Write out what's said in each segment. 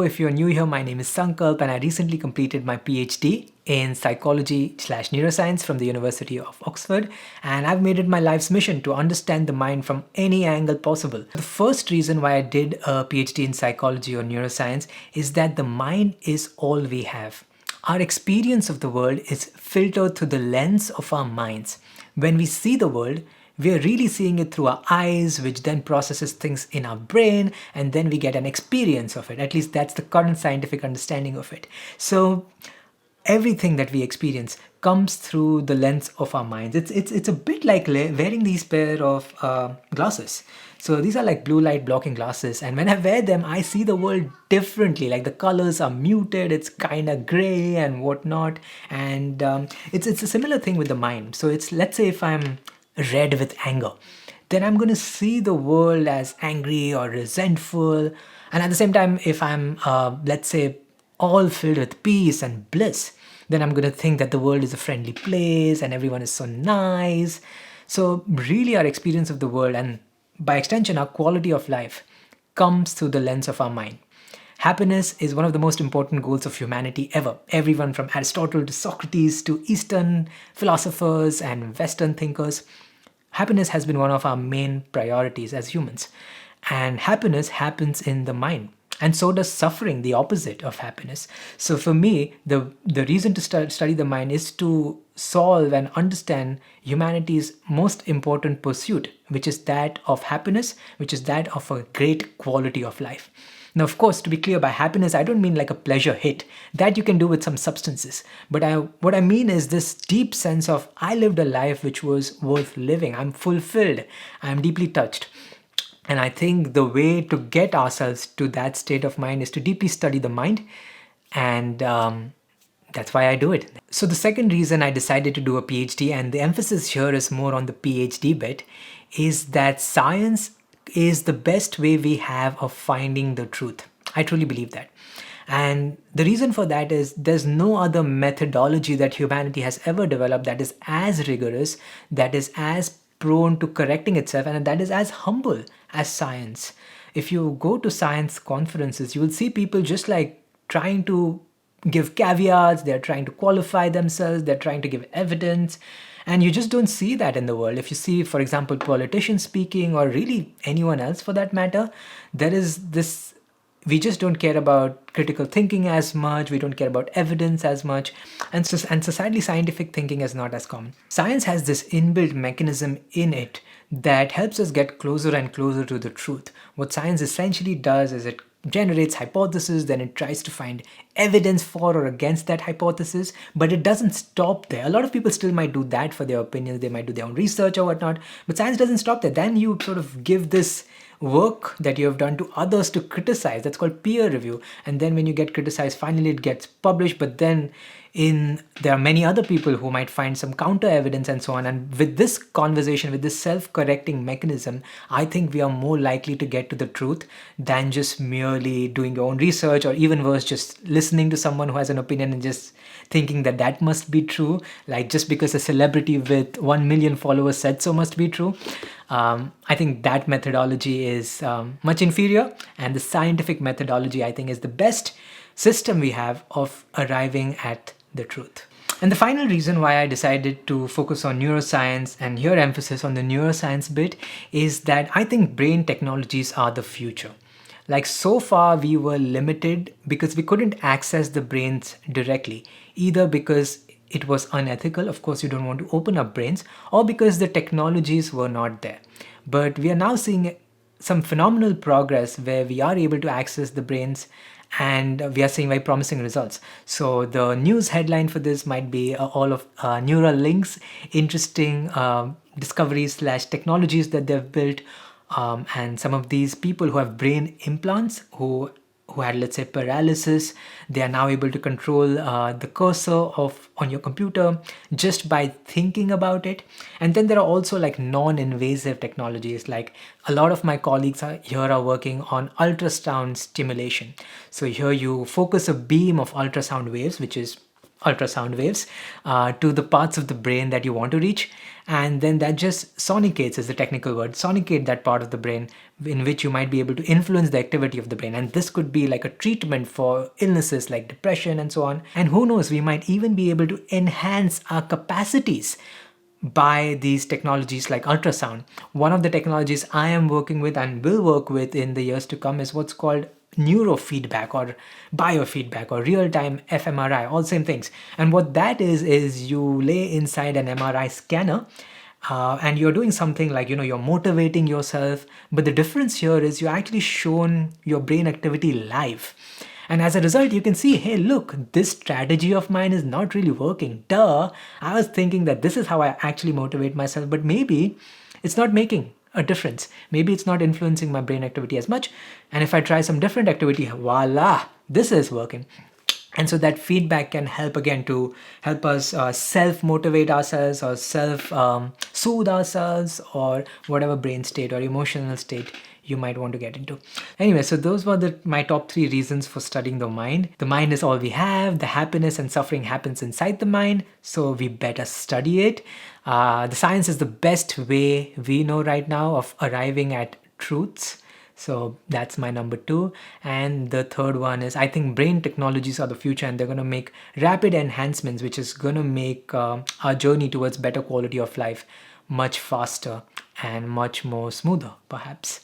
If you're new here, my name is Sankalp and I recently completed my PhD in psychology/neuroscience from the University of Oxford, and I've made it my life's mission to understand the mind from any angle possible. The first reason why I did a PhD in psychology or neuroscience is that the mind is all we have. Our experience of the world is filtered through the lens of our minds. When we see the world, we are really seeing it through our eyes, which then processes things in our brain, and then we get an experience of it. At least that's the current scientific understanding of it. So everything that we experience comes through the lens of our minds. It's a bit like wearing these pair of glasses. So these are like blue light blocking glasses, and when I wear them, I see the world differently. Like the colors are muted, it's kind of gray and whatnot, and it's a similar thing with the mind. So it's, let's say if I'm red with anger, then I'm going to see the world as angry or resentful. And at the same time, if I'm, let's say, all filled with peace and bliss, then I'm going to think that the world is a friendly place and everyone is so nice. So, really, our experience of the world and by extension, our quality of life comes through the lens of our mind. Happiness is one of the most important goals of humanity ever. Everyone from Aristotle to Socrates to Eastern philosophers and Western thinkers, happiness has been one of our main priorities as humans. And happiness happens in the mind. And so does suffering, the opposite of happiness. So for me, the reason to study the mind is to solve and understand humanity's most important pursuit, which is that of happiness, which is that of a great quality of life. Now, of course, to be clear, by happiness, I don't mean like a pleasure hit. That you can do with some substances. But what I mean is this deep sense of I lived a life which was worth living. I'm fulfilled. I'm deeply touched. And I think the way to get ourselves to that state of mind is to deeply study the mind. And that's why I do it. So the second reason I decided to do a PhD, and the emphasis here is more on the PhD bit, is that science is the best way we have of finding the truth. I truly believe that. And the reason for that is there's no other methodology that humanity has ever developed that is as rigorous, that is as prone to correcting itself, and that is as humble as science. If you go to science conferences, you will see people just like trying to give caveats, they're trying to qualify themselves, they're trying to give evidence. And you just don't see that in the world. If you see, for example, politicians speaking, or really anyone else for that matter, there is this, we just don't care about critical thinking as much, we don't care about evidence as much, and societally scientific thinking is not as common. Science has this inbuilt mechanism in it that helps us get closer and closer to the truth. What science essentially does is it generates hypotheses, then it tries to find evidence for or against that hypothesis, but it doesn't stop there. A lot of people still might do that for their opinions, they might do their own research or whatnot, but science doesn't stop there. Then you sort of give this work that you have done to others to criticize. That's called peer review. And then when you get criticized, finally it gets published, but then there are many other people who might find some counter evidence and so on. And with this conversation, with this self-correcting mechanism, I think we are more likely to get to the truth than just merely doing your own research, or even worse, just listening to someone who has an opinion and just thinking that that must be true. Like just because a celebrity with 1 million followers said so must be true. I think that methodology is much inferior, and the scientific methodology, I think, is the best system we have of arriving at the truth. And the final reason why I decided to focus on neuroscience, and here emphasis on the neuroscience bit, is that I think brain technologies are the future. Like so far we were limited because we couldn't access the brains directly, either because it was unethical, of course you don't want to open up brains, or because the technologies were not there. But we are now seeing some phenomenal progress where we are able to access the brains, and we are seeing very promising results. So the news headline for this might be all of Neuralink's interesting discoveries/technologies that they've built, and some of these people who have brain implants, who had, let's say, paralysis, they are now able to control the cursor on your computer just by thinking about it. And then there are also like non-invasive technologies. Like a lot of my colleagues here are working on ultrasound stimulation. So here you focus a beam of ultrasound waves, which is ultrasound waves to the parts of the brain that you want to reach, and then that just sonicates, is the technical word, sonicate that part of the brain in which you might be able to influence the activity of the brain. And this could be like a treatment for illnesses like depression and so on. And who knows, we might even be able to enhance our capacities by these technologies like ultrasound. One of the technologies I am working with and will work with in the years to come is what's called neurofeedback or biofeedback or real-time fMRI, all same things. And what that is you lay inside an MRI scanner and you're doing something like, you're motivating yourself, but the difference here is you're actually shown your brain activity live. And as a result, you can see, hey, look, this strategy of mine is not really working. Duh, I was thinking that this is how I actually motivate myself, but maybe it's not making a difference. Maybe it's not influencing my brain activity as much. And if I try some different activity, voila, this is working. And so that feedback can help again to help us self-motivate ourselves or self-soothe ourselves or whatever brain state or emotional state you might want to get into. Anyway, so those were my top 3 reasons for studying the mind. The mind is all we have. The happiness and suffering happens inside the mind, so we better study it. The science is the best way we know right now of arriving at truths. So that's my number 2. And the third one is, I think brain technologies are the future, and they're going to make rapid enhancements, which is going to make our journey towards better quality of life much faster and much more smoother, perhaps.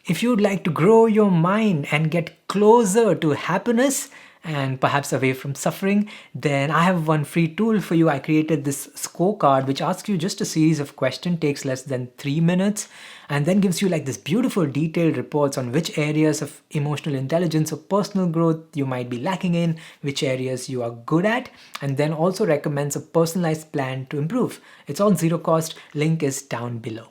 If you'd like to grow your mind and get closer to happiness and perhaps away from suffering, then I have one free tool for you. I created this scorecard which asks you just a series of questions, takes less than 3 minutes, and then gives you like this beautiful detailed reports on which areas of emotional intelligence or personal growth you might be lacking in, which areas you are good at, and then also recommends a personalized plan to improve. It's all zero cost. Link is down below.